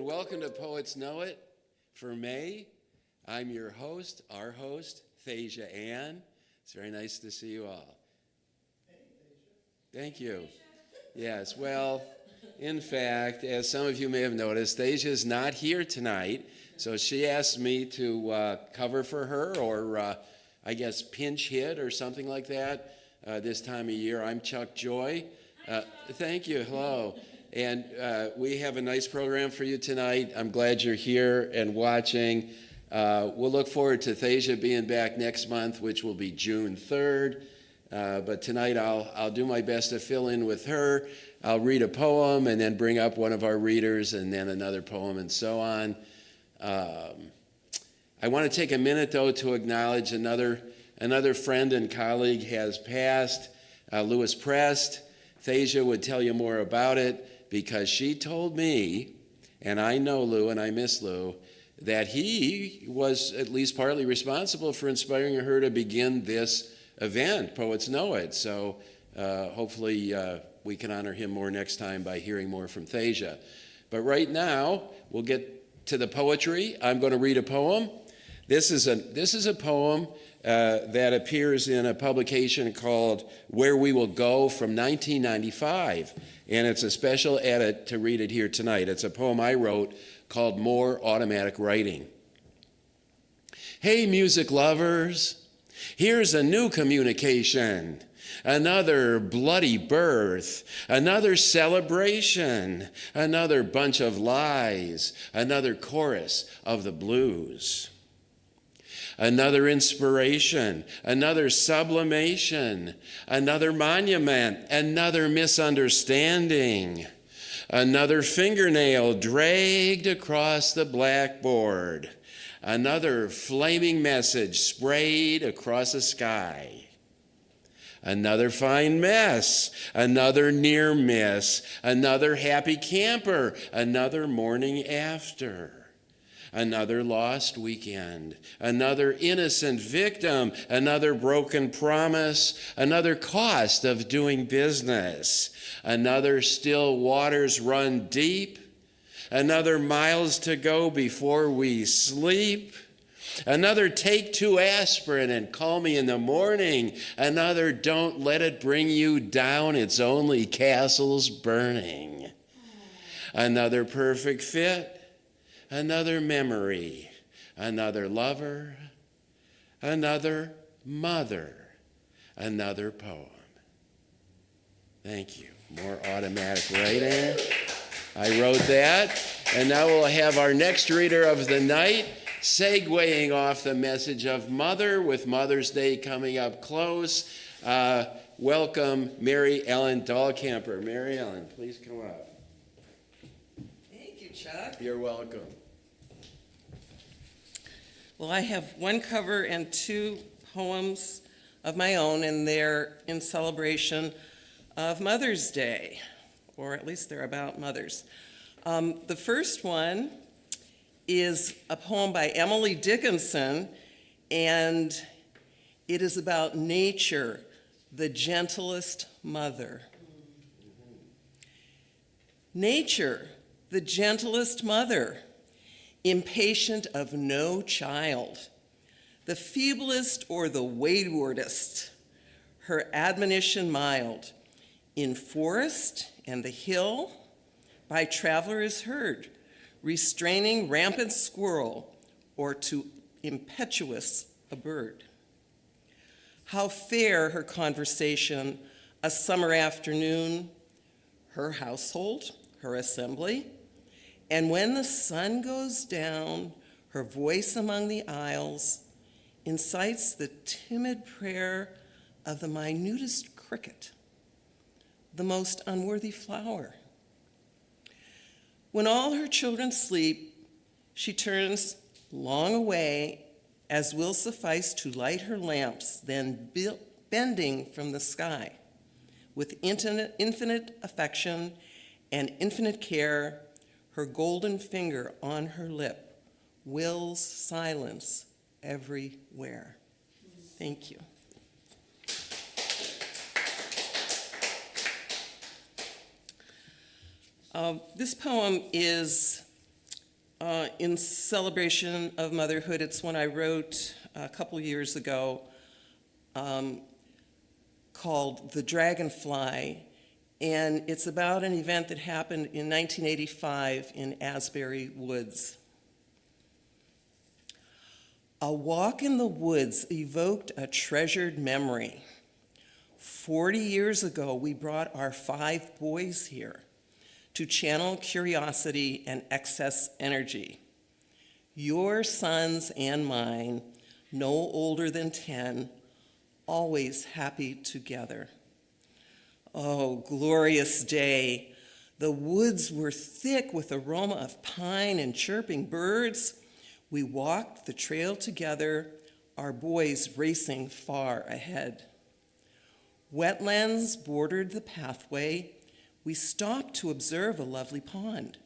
and welcome to Poets Know It for May. I'm your host, our host, Thasia Ann. It's very nice to see you all. Thank you. Yes, well, in fact, as some of you may have noticed, Thasia is not here tonight, so she asked me to cover for her, or I guess pinch hit or something like that this time of year. I'm Chuck Joy. Thank you. Hello. And we have a nice program for you tonight. I'm glad you're here and watching. We'll look forward to Thasia being back next month, which will be June 3rd. But tonight I'll do my best to fill in with her. I'll read a poem and then bring up one of our readers and then another poem and so on. I want to take a minute, though, to acknowledge another friend and colleague has passed, Louis Prest. Thasia would tell you more about it, because she told me, and I know Lou and I miss Lou, that he was at least partly responsible for inspiring her to begin this event, Poets Know It. So hopefully we can honor him more next time by hearing more from Thasia. But right now, we'll get to the poetry. I'm going to read a poem. This is a poem that appears in a publication called Where We Will Go from 1995. And it's a special edit to read it here tonight. It's a poem I wrote called More Automatic Writing. Hey, music lovers, here's a new communication. Another bloody birth, another celebration, another bunch of lies, another chorus of the blues. Another inspiration, another sublimation, another monument, another misunderstanding, another fingernail dragged across the blackboard, another flaming message sprayed across the sky, another fine mess, another near miss, another happy camper, another morning after. Another lost weekend, another innocent victim, another broken promise, another cost of doing business, another still waters run deep, another miles to go before we sleep, another take 2 aspirin and call me in the morning, another don't let it bring you down, it's only castles burning, another perfect fit, another memory, another lover, another mother, another poem. Thank you. More automatic writing. I wrote that. And now we'll have our next reader of the night, segueing off the message of mother, with Mother's Day coming up close. Welcome Mary Ellen Dahlkemper. Mary Ellen, please come up. Thank you, Chuck. You're welcome. Well, I have one cover and 2 poems of my own, and they're in celebration of Mother's Day, or at least they're about mothers. The first one is a poem by Emily Dickinson, and it is about nature, the gentlest mother. Nature, the gentlest mother, impatient of no child, the feeblest or the waywardest, her admonition mild, in forest and the hill, by traveler is heard, restraining rampant squirrel, or too impetuous a bird. How fair her conversation, a summer afternoon, her household, her assembly, and when the sun goes down, her voice among the aisles incites the timid prayer of the minutest cricket, the most unworthy flower. When all her children sleep, she turns long away, as will suffice to light her lamps, then bending from the sky, with infinite affection and infinite care, her golden finger on her lip wills silence everywhere. Thank you. This poem is in celebration of motherhood. It's one I wrote a couple years ago, called The Dragonfly, and it's about an event that happened in 1985 in Asbury Woods. A walk in the woods evoked a treasured memory. 40 years ago, we brought our 5 boys here to channel curiosity and excess energy. Your sons and mine, no older than 10, always happy together. Oh, glorious day. The woods were thick with aroma of pine and chirping birds. We walked the trail together, our boys racing far ahead. Wetlands bordered the pathway. We stopped to observe a lovely pond.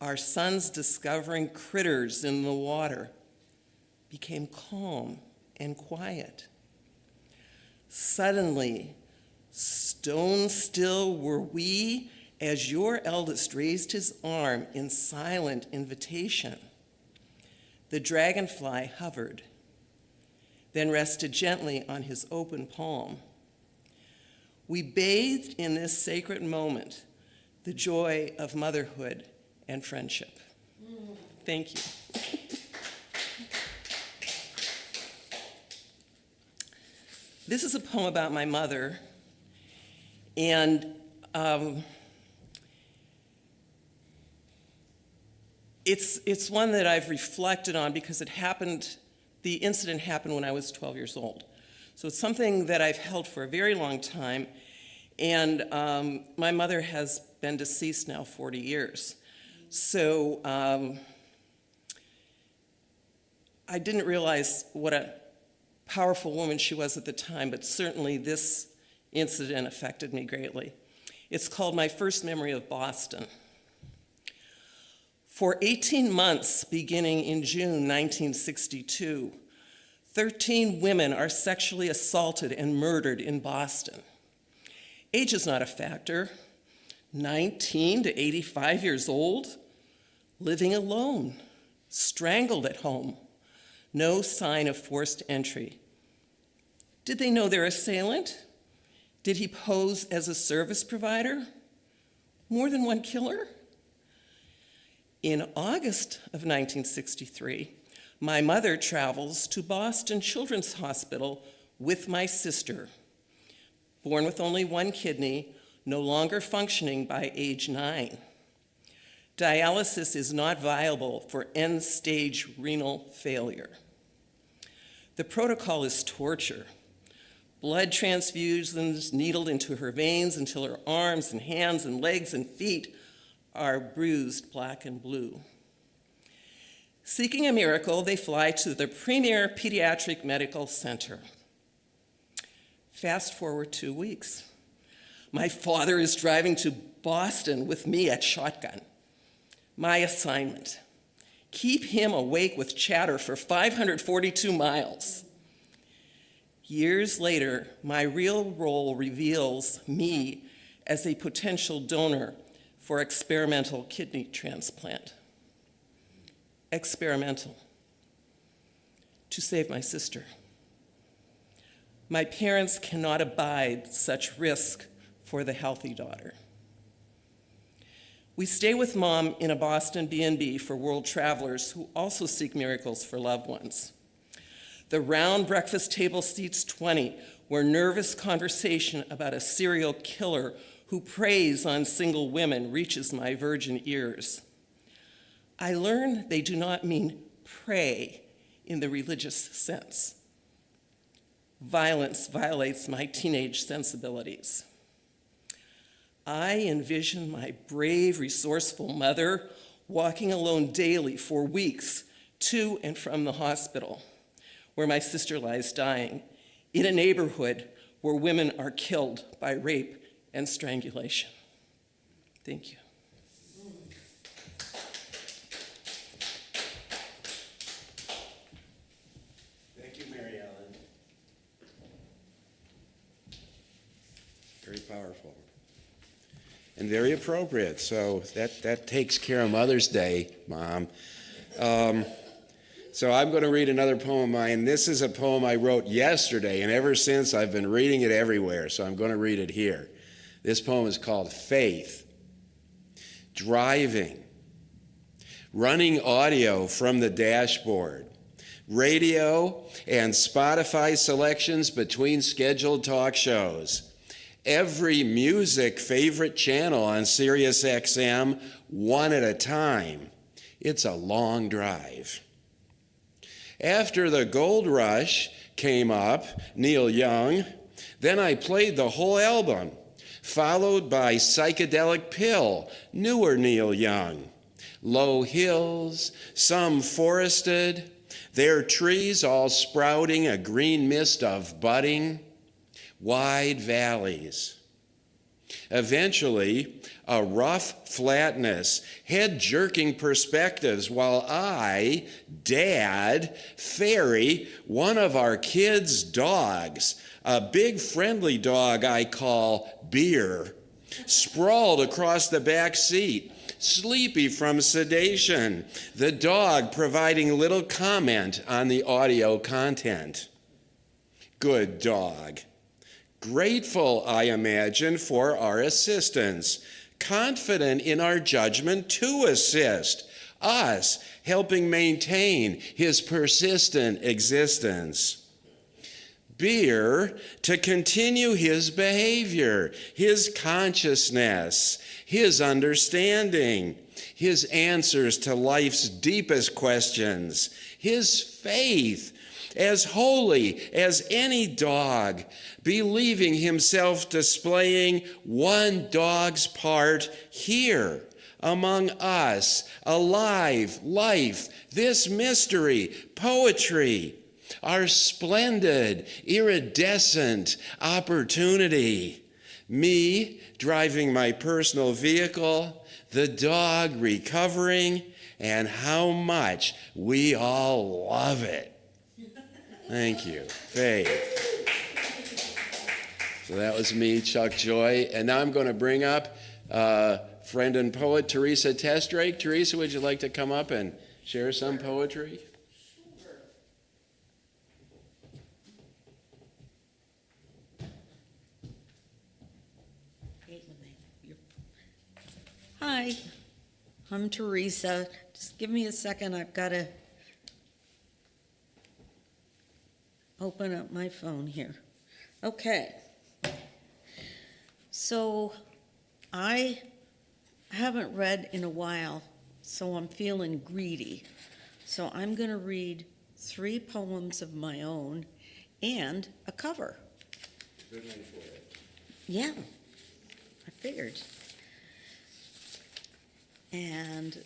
Our sons, discovering critters in the water, became calm and quiet. Suddenly, stone still were we as your eldest raised his arm in silent invitation. The dragonfly hovered, then rested gently on his open palm. We bathed in this sacred moment, the joy of motherhood and friendship. Thank you. This is a poem about my mother, and it's one that I've reflected on because the incident happened when I was 12 years old. So it's something that I've held for a very long time, and my mother has been deceased now 40 years. So I didn't realize what a powerful woman she was at the time, but certainly this incident affected me greatly. It's called My First Memory of Boston. For 18 months, beginning in June 1962, 13 women are sexually assaulted and murdered in Boston. Age is not a factor. 19 to 85 years old, living alone, strangled at home, no sign of forced entry. Did they know their assailant? Did he pose as a service provider? More than one killer? In August of 1963, my mother travels to Boston Children's Hospital with my sister, born with only one kidney, no longer functioning by age 9. Dialysis is not viable for end-stage renal failure. The protocol is torture. Blood transfusions needled into her veins until her arms and hands and legs and feet are bruised black and blue. Seeking a miracle, they fly to the premier pediatric medical center. Fast forward 2 weeks. My father is driving to Boston with me at shotgun. My assignment, keep him awake with chatter for 542 miles. Years later, my real role reveals me as a potential donor for experimental kidney transplant. Experimental. To save my sister. My parents cannot abide such risk for the healthy daughter. We stay with Mom in a Boston B&B for world travelers who also seek miracles for loved ones. The round breakfast table seats 20, where nervous conversation about a serial killer who preys on single women reaches my virgin ears. I learn they do not mean pray in the religious sense. Violence violates my teenage sensibilities. I envision my brave, resourceful mother walking alone daily for weeks to and from the hospital, where my sister lies dying, in a neighborhood where women are killed by rape and strangulation. Thank you. Thank you, Mary Ellen. Very powerful. And very appropriate. So that takes care of Mother's Day, Mom. So I'm going to read another poem of mine. This is a poem I wrote yesterday, and ever since I've been reading it everywhere, so I'm going to read it here. This poem is called Faith. Driving, running audio from the dashboard, radio and Spotify selections between scheduled talk shows, every music favorite channel on Sirius XM, one at a time. It's a long drive. After the gold rush came up, Neil Young, then I played the whole album, followed by Psychedelic Pill, newer Neil Young. Low hills, some forested, their trees all sprouting a green mist of budding, wide valleys. Eventually, a rough flatness, head-jerking perspectives while I, Dad, ferry one of our kids' dogs, a big friendly dog I call Beer, sprawled across the back seat, sleepy from sedation, the dog providing little comment on the audio content. Good dog. Grateful, I imagine, for our assistance, confident in our judgment to assist, us helping maintain his persistent existence. Beer to continue his behavior, his consciousness, his understanding, his answers to life's deepest questions, his faith, as holy as any dog, believing himself displaying one dog's part here among us, alive, life, this mystery, poetry, our splendid, iridescent opportunity. Me driving my personal vehicle, the dog recovering, and how much we all love it. Thank you. Faith. So that was me, Chuck Joy. And now I'm going to bring up friend and poet Teresa Testrake. Teresa, would you like to come up and share some poetry? Hi, I'm Teresa. Just give me a second. I've got to open up my phone here. Okay. So I haven't read in a while, so I'm feeling greedy. So I'm going to read 3 poems of my own and a cover. Good one for it. Yeah, I figured. And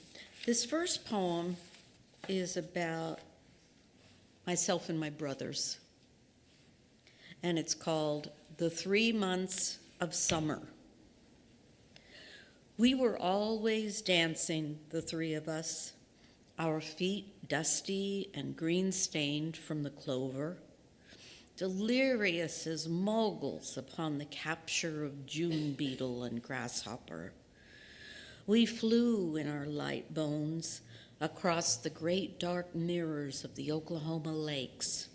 this first poem is about myself and my brothers. And it's called The 3 Months of Summer. We were always dancing, the 3 of us, our feet dusty and green-stained from the clover, delirious as moguls upon the capture of June beetle and grasshopper. We flew in our light bones across the great dark mirrors of the Oklahoma lakes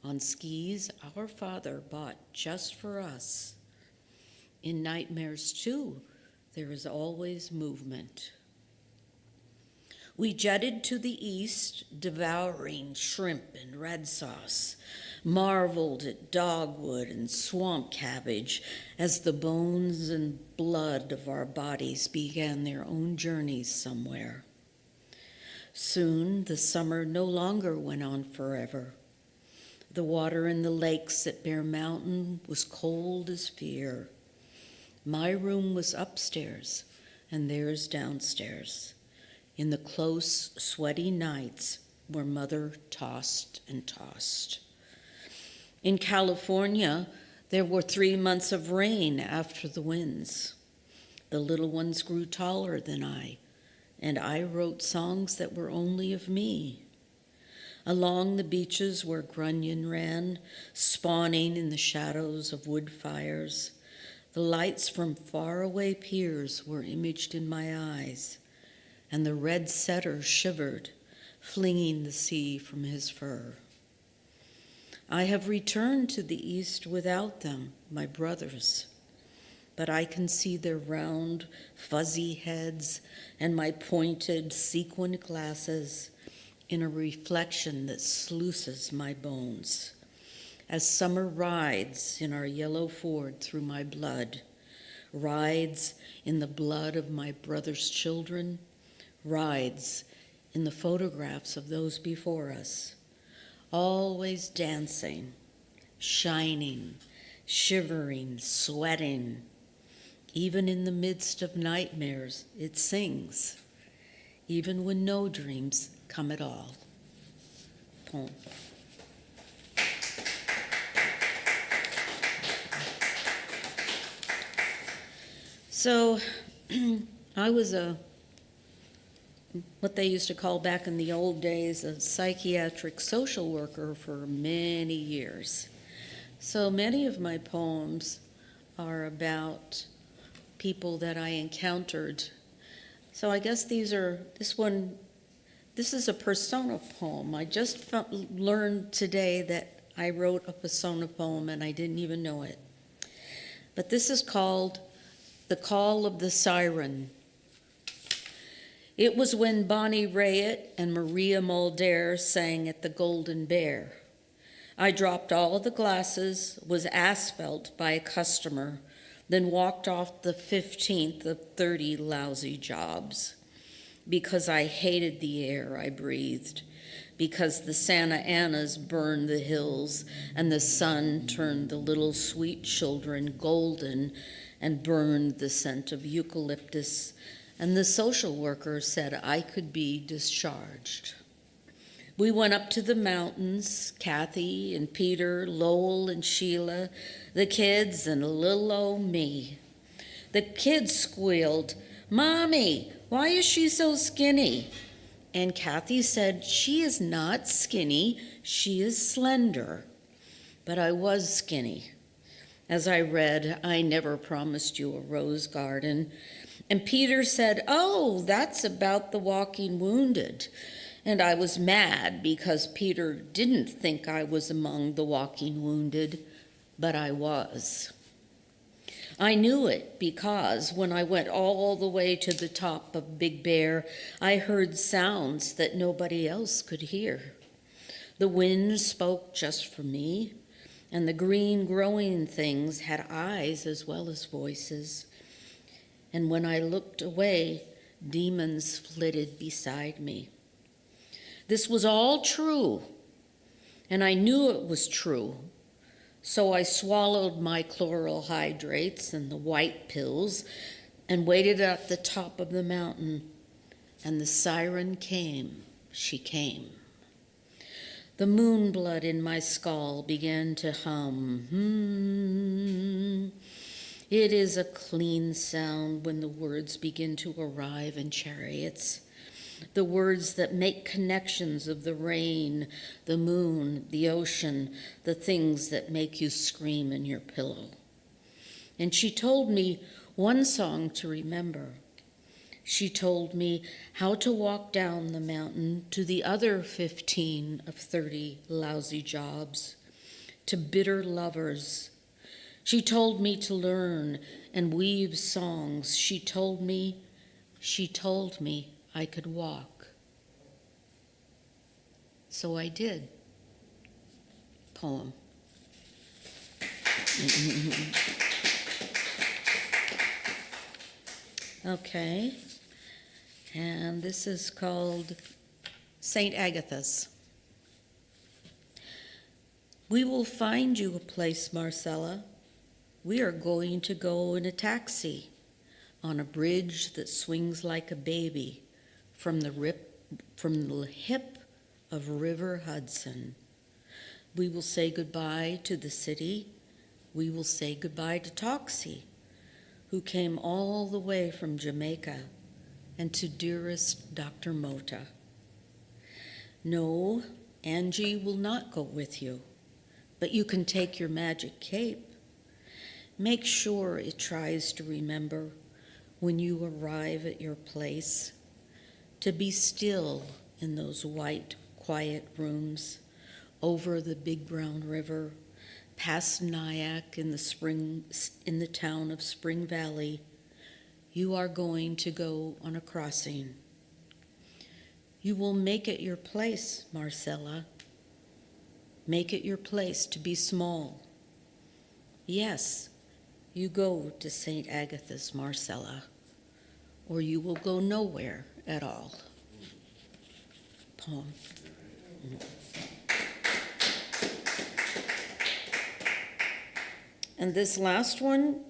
on skis our father bought just for us. In nightmares, too, there is always movement. We jetted to the east, devouring shrimp and red sauce, marveled at dogwood and swamp cabbage as the bones and blood of our bodies began their own journeys somewhere. Soon the summer no longer went on forever. The water in the lakes at Bear Mountain was cold as fear. My room was upstairs and theirs downstairs, in the close, sweaty nights where Mother tossed and tossed. In California, there were 3 months of rain after the winds. The little ones grew taller than I, and I wrote songs that were only of me. Along the beaches where Grunion ran, spawning in the shadows of wood fires, the lights from faraway piers were imaged in my eyes, and the red setter shivered, flinging the sea from his fur. I have returned to the east without them, my brothers, but I can see their round, fuzzy heads and my pointed, sequined glasses in a reflection that sluices my bones. As summer rides in our yellow Ford through my blood, rides in the blood of my brother's children, rides in the photographs of those before us, always dancing, shining, shivering, sweating. Even in the midst of nightmares, it sings, even when no dreams come at all. Poem. So I was what they used to call back in the old days, a psychiatric social worker for many years. So many of my poems are about people that I encountered. So I guess this is a persona poem. I just learned today that I wrote a persona poem and I didn't even know it. But this is called The Call of the Siren. It was when Bonnie Raitt and Maria Muldaur sang at the Golden Bear. I dropped all the glasses, was asphalt by a customer, then walked off the 15th of 30 lousy jobs. Because I hated the air I breathed, because the Santa Anas burned the hills and the sun turned the little sweet children golden and burned the scent of eucalyptus, and the social worker said I could be discharged. We went up to the mountains, Kathy and Peter, Lowell and Sheila, the kids and little old me. The kids squealed, "Mommy, why is she so skinny?" And Kathy said, "She is not skinny, she is slender." But I was skinny. As I read, "I never promised you a rose garden." And Peter said, "Oh, that's about the walking wounded." And I was mad because Peter didn't think I was among the walking wounded, but I was. I knew it because when I went all the way to the top of Big Bear, I heard sounds that nobody else could hear. The wind spoke just for me, and the green growing things had eyes as well as voices. And when I looked away, demons flitted beside me. This was all true, and I knew it was true. So I swallowed my chloral hydrates and the white pills and waited at the top of the mountain. And the siren came, she came. The moon blood in my skull began to hum. It is a clean sound when the words begin to arrive in chariots. The words that make connections of the rain, the moon, the ocean, the things that make you scream in your pillow. And she told me one song to remember. She told me how to walk down the mountain to the other 15 of 30 lousy jobs, to bitter lovers. She told me to learn and weave songs. She told me I could walk. So I did. Poem. Okay. And this is called St. Agatha's. We will find you a place, Marcella. We are going to go in a taxi on a bridge that swings like a baby from the hip of River Hudson. We will say goodbye to the city. We will say goodbye to Toxie, who came all the way from Jamaica, and to dearest Dr. Mota. No, Angie will not go with you, but you can take your magic cape. Make sure it tries to remember when you arrive at your place, to be still in those white, quiet rooms, over the big brown river, past Nyack in the town of Spring Valley, you are going to go on a crossing. You will make it your place, Marcella. Make it your place to be small. Yes, you go to St. Agatha's, Marcella, or you will go nowhere at all. Poem. And this last one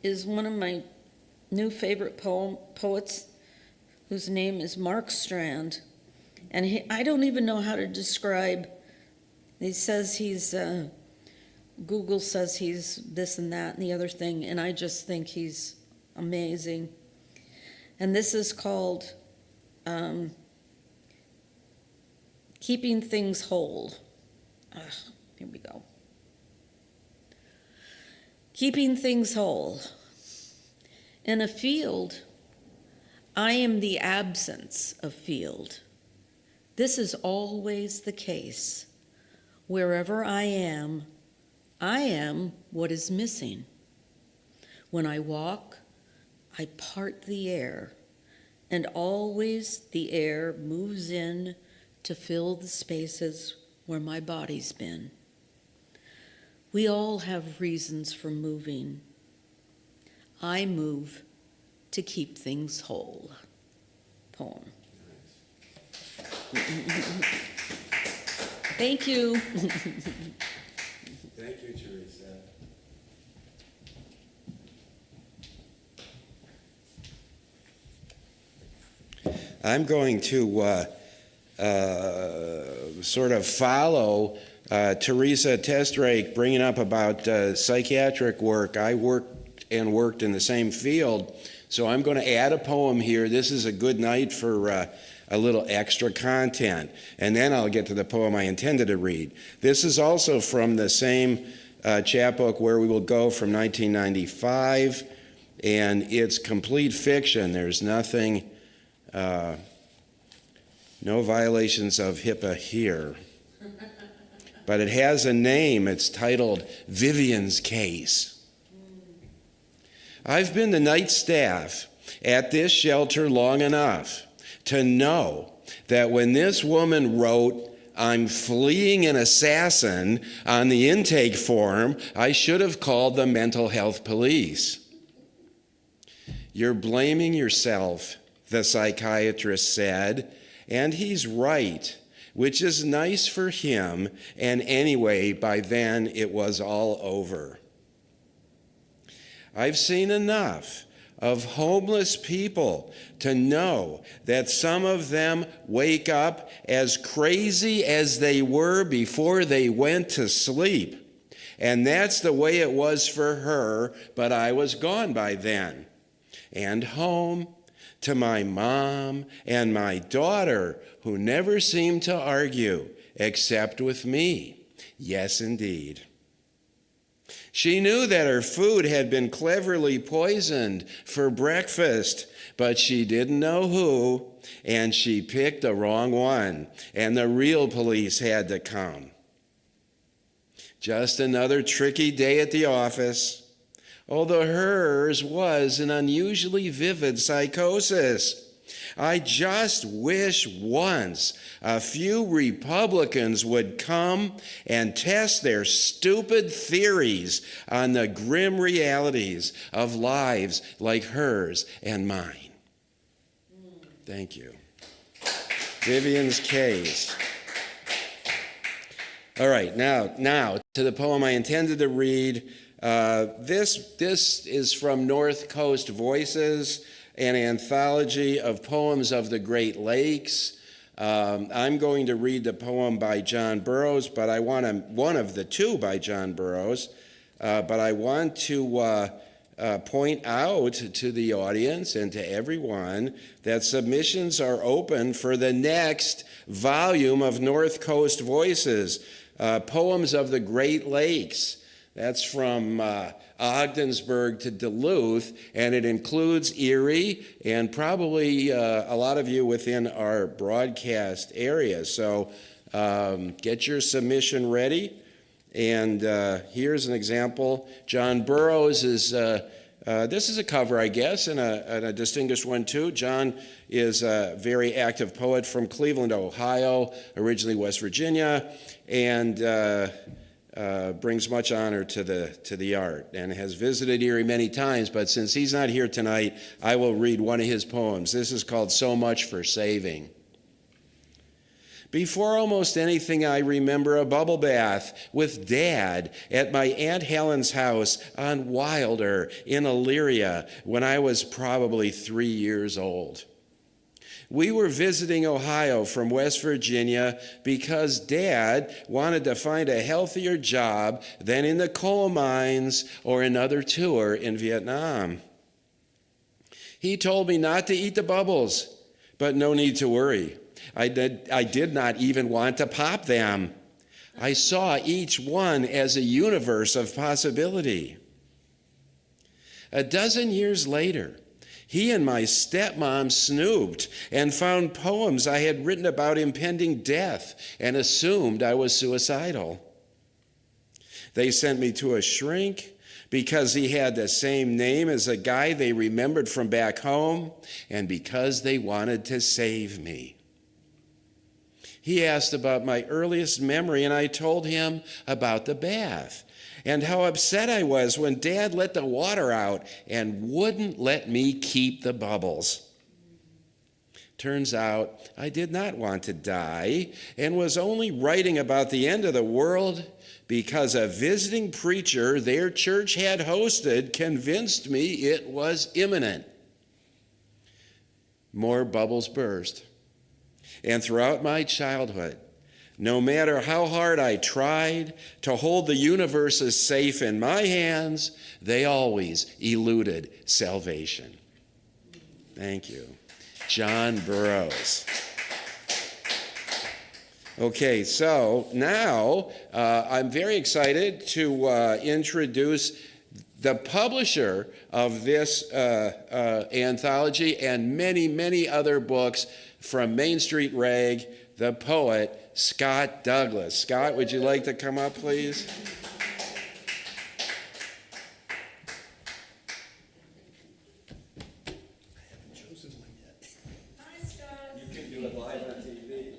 is one of my new favorite poets, whose name is Mark Strand. And I don't even know how to describe, he says he's, Google says he's this and that and the other thing, and I just think he's amazing. And this is called Keeping Things Whole. Here we go. Keeping things whole. In a field, I am the absence of field. This is always the case. Wherever I am what is missing. When I walk, I part the air, and always the air moves in to fill the spaces where my body's been. We all have reasons for moving. I move to keep things whole. Poem. Thank you. Thank you, Teresa. I'm going to sort of follow Teresa Testrake bringing up about psychiatric work. I worked in the same field, so I'm going to add a poem here. This is a good night for a little extra content, and then I'll get to the poem I intended to read. This is also from the same chapbook, Where We Will Go, from 1995, and it's complete fiction. There's nothing, no violations of HIPAA here. But it has a name. It's titled Vivian's Case. I've been the night staff at this shelter long enough to know that when this woman wrote, "I'm fleeing an assassin," on the intake form, I should have called the mental health police. You're blaming yourself, the psychiatrist said, and he's right, which is nice for him, and anyway, by then it was all over. I've seen enough of homeless people to know that some of them wake up as crazy as they were before they went to sleep. And that's the way it was for her, but I was gone by then. And home to my mom and my daughter, who never seemed to argue, except with me. Yes, indeed. She knew that her food had been cleverly poisoned for breakfast, but she didn't know who, and she picked the wrong one, and the real police had to come. Just another tricky day at the office, although hers was an unusually vivid psychosis. I just wish once a few Republicans would come and test their stupid theories on the grim realities of lives like hers and mine. Thank you. Vivian's Case. All right, now to the poem I intended to read. This is from North Coast Voices, an anthology of poems of the Great Lakes. I'm going to read the poem by John Burroughs, but I want one of the two by John Burroughs. But I want to point out to the audience and to everyone that submissions are open for the next volume of North Coast Voices, Poems of the Great Lakes. That's from Ogdensburg to Duluth, and it includes Erie and probably a lot of you within our broadcast area. So get your submission ready. And here's an example. John Burroughs is, this is a cover, I guess, and a distinguished one too. John is a very active poet from Cleveland, Ohio, originally West Virginia, and brings much honor to the art and has visited Erie many times. But since he's not here tonight, I will read one of his poems. This is called So Much for Saving. Before almost anything, I remember a bubble bath with Dad at my Aunt Helen's house on Wilder in Elyria when I was probably 3 years old. We were visiting Ohio from West Virginia because Dad wanted to find a healthier job than in the coal mines or another tour in Vietnam. He told me not to eat the bubbles, but no need to worry. I did not even want to pop them. I saw each one as a universe of possibility. A dozen years later, he and my stepmom snooped and found poems I had written about impending death and assumed I was suicidal. They sent me to a shrink because he had the same name as a guy they remembered from back home and because they wanted to save me. He asked about my earliest memory, and I told him about the bath and how upset I was when Dad let the water out and wouldn't let me keep the bubbles. Turns out I did not want to die and was only writing about the end of the world because a visiting preacher their church had hosted convinced me it was imminent. More bubbles burst. And throughout my childhood, no matter how hard I tried to hold the universe as safe in my hands, they always eluded salvation. Thank you. John Burroughs. Okay, so now I'm very excited to introduce the publisher of this anthology and many, many other books from Main Street Rag, the poet, Scott Douglas. Scott, would you like to come up, please? Hi, Scott. You can do it live on TV.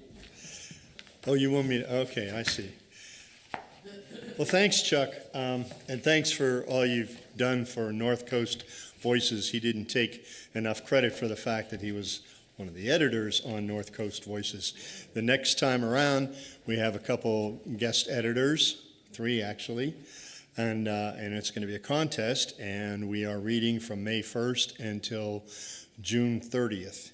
Oh, you want me to, okay, I see. Well, thanks, Chuck, and thanks for all you've done for North Coast Voices. He didn't take enough credit for the fact that he was one of the editors on North Coast Voices. The next time around, we have a couple guest editors, 3 actually, and it's going to be a contest, and we are reading from May 1st until June 30th.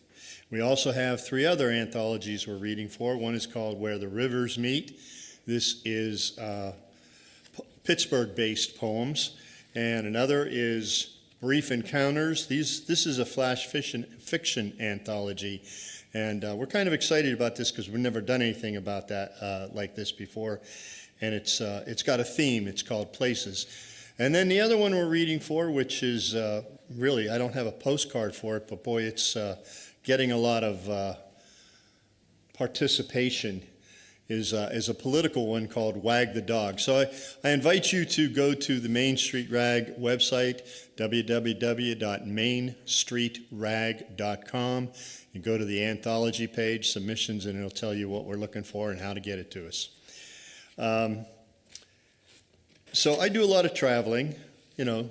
We also have 3 other anthologies we're reading for. One is called Where the Rivers Meet. This is Pittsburgh-based poems, and another is Brief Encounters. This is a flash fiction anthology, and we're kind of excited about this because we've never done anything about that like this before, and it's got a theme. It's called Places. And then the other one we're reading for, which is really, I don't have a postcard for it, but boy, it's getting a lot of participation, is a political one called Wag the Dog. So I invite you to go to the Main Street Rag website, www.mainstreetrag.com, and go to the anthology page, submissions, and it'll tell you what we're looking for and how to get it to us. So I do a lot of traveling,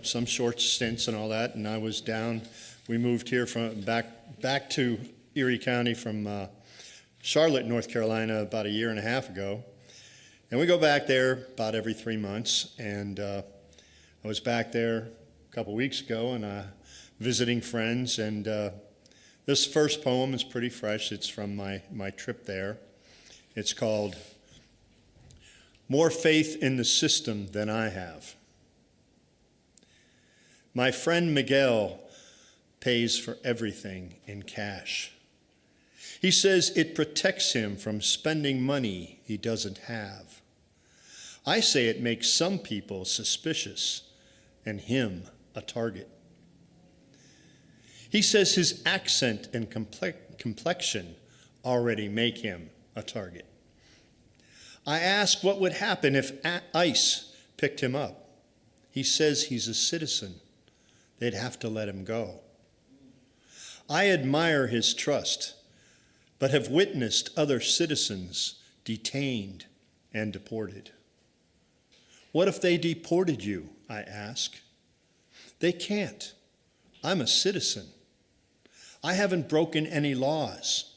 some short stints and all that, and I was down, we moved here from back to Erie County from Charlotte, North Carolina, about 1.5 years ago. And we go back there about every 3 months. And I was back there a couple weeks ago and visiting friends. And this first poem is pretty fresh. It's from my trip there. It's called More Faith in the System Than I Have. My friend Miguel pays for everything in cash. He says it protects him from spending money he doesn't have. I say it makes some people suspicious and him a target. He says his accent and complexion already make him a target. I ask what would happen if ICE picked him up. He says he's a citizen. They'd have to let him go. I admire his trust, but have witnessed other citizens detained and deported. What if they deported you, I ask? They can't. I'm a citizen. I haven't broken any laws.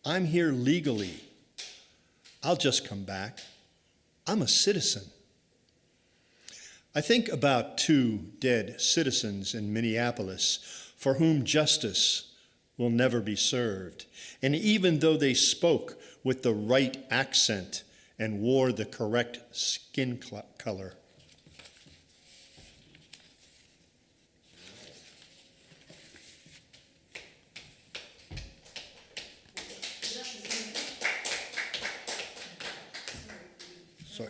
I'm here legally. I'll just come back. I'm a citizen. I think about 2 dead citizens in Minneapolis for whom justice will never be served. And even though they spoke with the right accent and wore the correct skin color, sorry.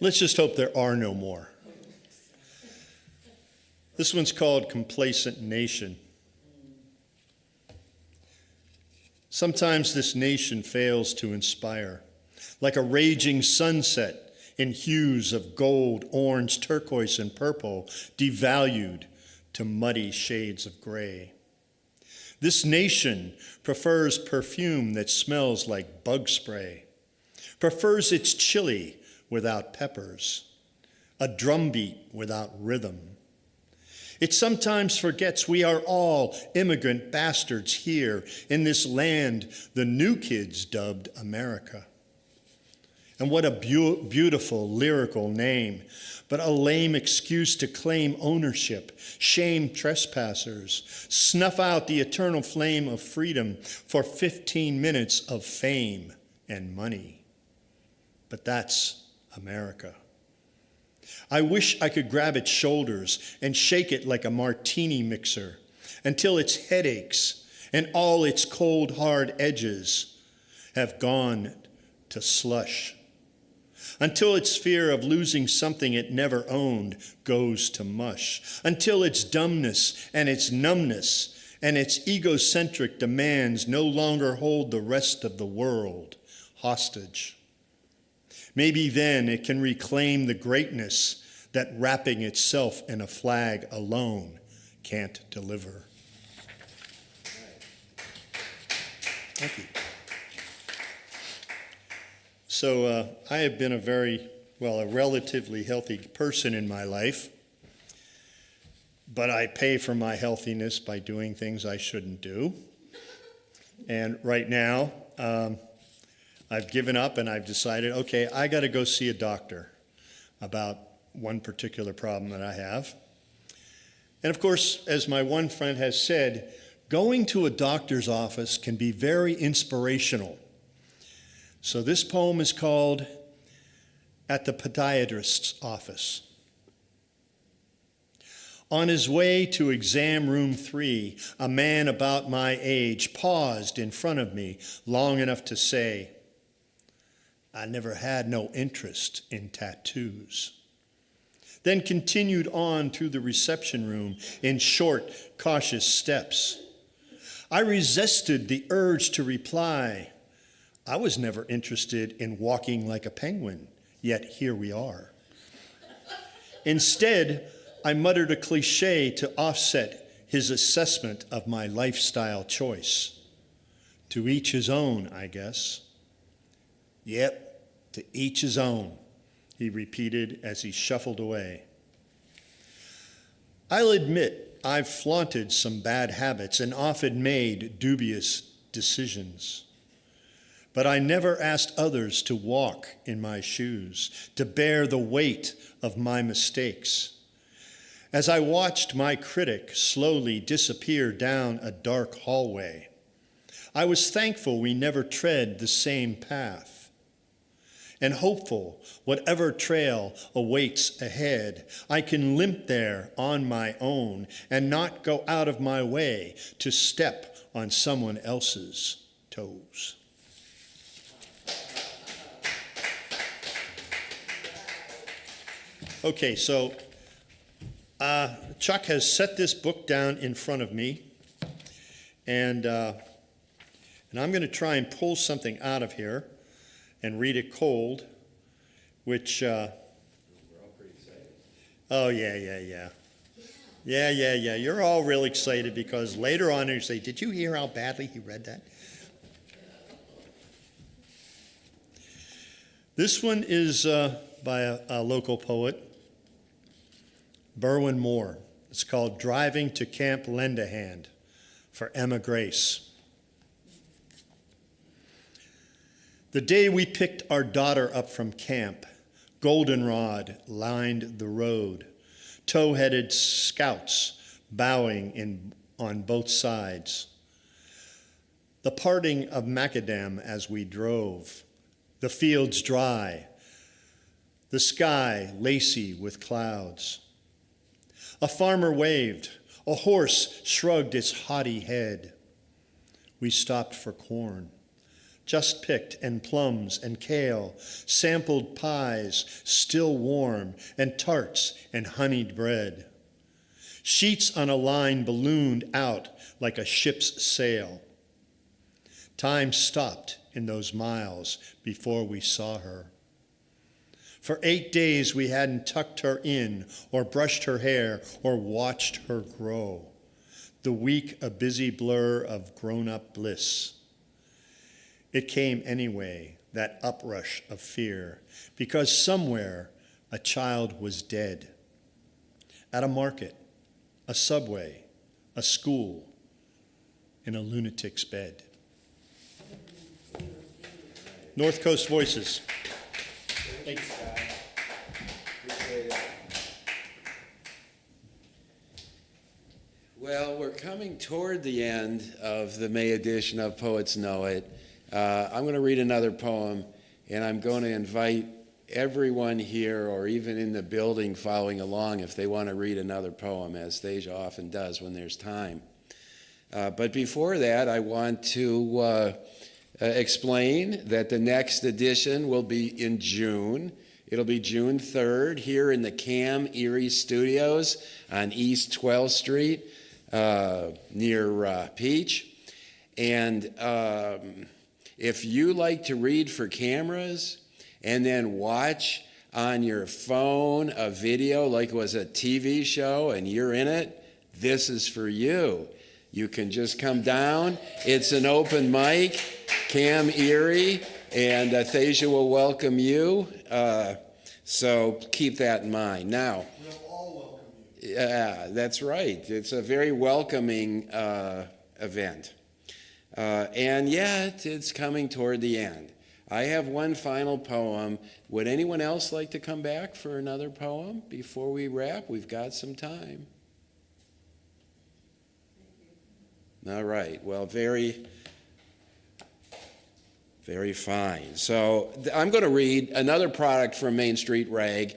Let's just hope there are no more. This one's called Complacent Nation. Sometimes this nation fails to inspire, like a raging sunset in hues of gold, orange, turquoise, and purple, devalued to muddy shades of gray. This nation prefers perfume that smells like bug spray, prefers its chili without peppers, a drumbeat without rhythm. It sometimes forgets we are all immigrant bastards here in this land the new kids dubbed America. And what a beautiful lyrical name, but a lame excuse to claim ownership, shame trespassers, snuff out the eternal flame of freedom for 15 minutes of fame and money. But that's America. I wish I could grab its shoulders and shake it like a martini mixer until its headaches and all its cold, hard edges have gone to slush, until its fear of losing something it never owned goes to mush, until its dumbness and its numbness and its egocentric demands no longer hold the rest of the world hostage. Maybe then it can reclaim the greatness that wrapping itself in a flag alone can't deliver. Thank you. So I have been a relatively healthy person in my life, but I pay for my healthiness by doing things I shouldn't do. And right now, I've given up and I've decided, okay, I got to go see a doctor about one particular problem that I have. And of course, as my one friend has said, going to a doctor's office can be very inspirational. So this poem is called At the Podiatrist's Office. On his way to exam room 3, a man about my age paused in front of me long enough to say, I never had no interest in tattoos. Then continued on through the reception room in short, cautious steps. I resisted the urge to reply. I was never interested in walking like a penguin, yet here we are. Instead, I muttered a cliche to offset his assessment of my lifestyle choice. To each his own, I guess. Yep, to each his own, he repeated as he shuffled away. I'll admit I've flaunted some bad habits and often made dubious decisions. But I never asked others to walk in my shoes, to bear the weight of my mistakes. As I watched my critic slowly disappear down a dark hallway, I was thankful we never tread the same path, and hopeful whatever trail awaits ahead, I can limp there on my own and not go out of my way to step on someone else's toes. Okay, so Chuck has set this book down in front of me, and I'm going to try and pull something out of here and read it cold, which, oh, yeah. You're all real excited because later on you say, did you hear how badly he read that? This one is by a local poet, Berwin Moore. It's called Driving to Camp Lend a Hand for Emma Grace. The day we picked our daughter up from camp, goldenrod lined the road, tow-headed scouts bowing on both sides. The parting of macadam as we drove, the fields dry, the sky lacy with clouds. A farmer waved, a horse shrugged its haughty head. We stopped for corn, just picked, and plums and kale, sampled pies, still warm, and tarts and honeyed bread. Sheets on a line ballooned out like a ship's sail. Time stopped in those miles before we saw her. For 8 days we hadn't tucked her in or brushed her hair or watched her grow. The week a busy blur of grown-up bliss. It came anyway, that uprush of fear, because somewhere a child was dead. At a market, a subway, a school, in a lunatic's bed. North Coast Voices. Thanks. Well, we're coming toward the end of the May edition of Poets Know It. I'm going to read another poem, and I'm going to invite everyone here or even in the building following along if they want to read another poem, as Thasia often does when there's time. But before that, I want to explain that the next edition will be in June. It'll be June 3rd here in the Cam Erie Studios on East 12th Street near Peach. And if you like to read for cameras and then watch on your phone a video like it was a TV show and you're in it, this is for you. You can just come down. It's an open mic, Cam Erie, and Thasia will welcome you. So keep that in mind. Now, We'll all welcome you. yeah, that's right. It's a very welcoming event. And yet, it's coming toward the end. I have one final poem. Would anyone else like to come back for another poem before we wrap? We've got some time. All right. Well, very fine. So I'm going to read another product from Main Street Rag.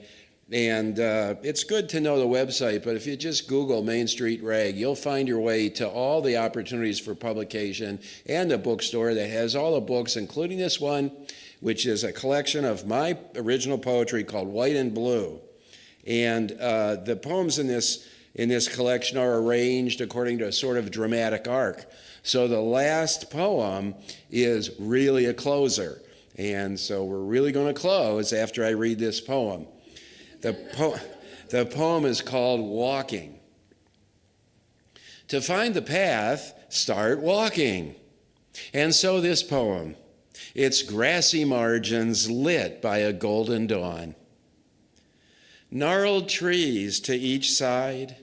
And it's good to know the website, but if you just Google Main Street Rag, you'll find your way to all the opportunities for publication and a bookstore that has all the books, including this one, which is a collection of my original poetry called White and Blue. And the poems in this collection are arranged according to a sort of dramatic arc. So the last poem is really a closer. And so we're really going to close after I read this poem. The poem is called Walking. To find the path, start walking. And so this poem, its grassy margins lit by a golden dawn. Gnarled trees to each side,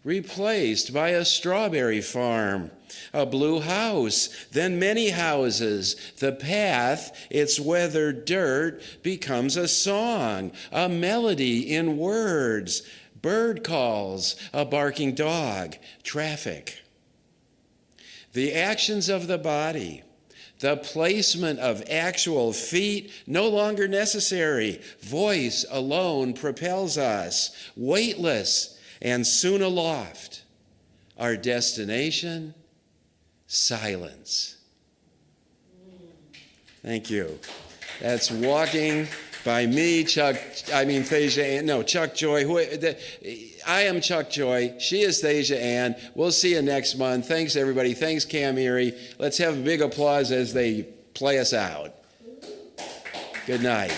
replaced by a strawberry farm, a blue house, then many houses. The path, its weathered dirt, becomes a song, a melody in words, bird calls, a barking dog, traffic. The actions of the body, the placement of actual feet, no longer necessary. Voice alone propels us, weightless and soon aloft. Our destination, silence. Thank you. That's Walking By me, Thasia Ann, no, Chuck Joy. I am Chuck Joy. She is Thasia Ann. We'll see you next month. Thanks, everybody. Thanks, Cam Erie. Let's have a big applause as they play us out. Good night.